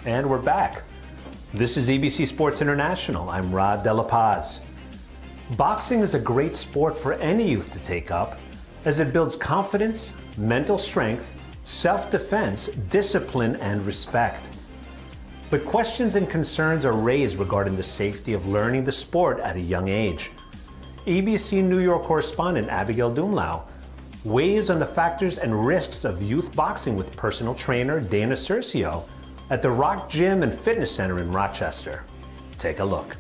And we're back. This is ABC Sports International. I'm Rod De La Paz. Boxing is a great sport for any youth to take up as it builds confidence, mental strength, self-defense, discipline, and respect. But questions and concerns are raised regarding the safety of learning the sport at a young age. ABC New York correspondent Abigail Dumlau weighs on the factors and risks of youth boxing with personal trainer Dana Cercio at the Rock Gym and Fitness Center in Rochester. Take a look.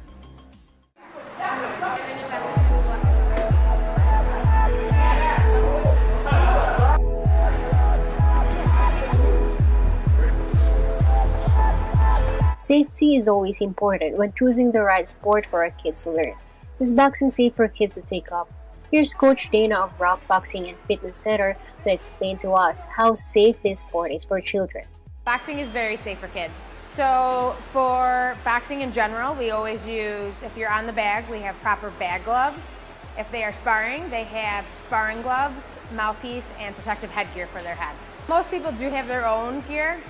Safety is always important when choosing the right sport for our kids to learn. Is boxing safe for kids to take up? Here's Coach Dana of Rock Boxing and Fitness Center to explain to us how safe this sport is for children. Boxing is very safe for kids. So for boxing in general, we always use, if you're on the bag, we have proper bag gloves. If they are sparring, they have sparring gloves, mouthpiece, and protective headgear for their head. Most people do have their own gear.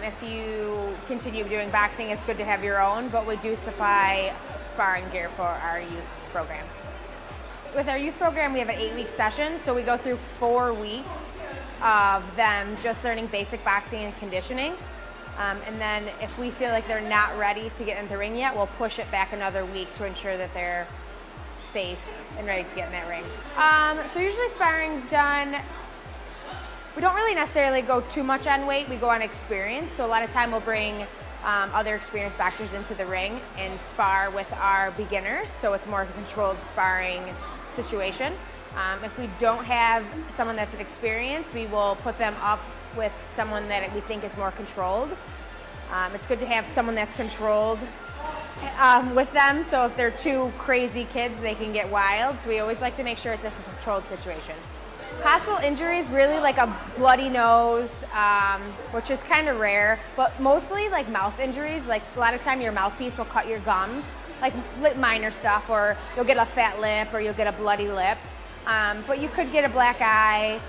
If you continue doing boxing, it's good to have your own, but we do supply sparring gear for our youth program. With our youth program, we have an 8-week session, so we go through 4 weeks of them just learning basic boxing and conditioning. And then if we feel like they're not ready to get in the ring yet, we'll push it back another week to ensure that they're safe and ready to get in that ring. So usually sparring's done. We don't really necessarily go too much on weight, we go on experience. So a lot of time we'll bring other experienced boxers into the ring and spar with our beginners, so it's more of a controlled sparring situation. If we don't have someone that's an experienced, we will put them up with someone that we think is more controlled. It's good to have someone that's controlled with them, so if they're two crazy kids, they can get wild. So we always like to make sure it's a controlled situation. Possible injuries, really like a bloody nose, which is kind of rare, but mostly like mouth injuries. Like a lot of time your mouthpiece will cut your gums, like minor stuff, or you'll get a fat lip or you'll get a bloody lip. But you could get a black eye,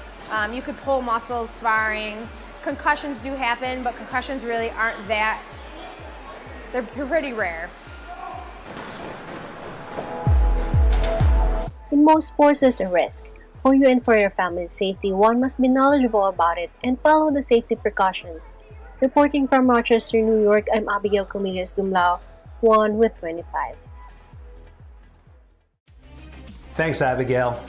you could pull muscles sparring. Concussions do happen, but concussions really aren't that, they're pretty rare. In most sports, there's a risk. For you and for your family's safety, one must be knowledgeable about it and follow the safety precautions. Reporting from Rochester, New York, I'm Abigail Comillas Dumlau, 1 with 25. Thanks, Abigail.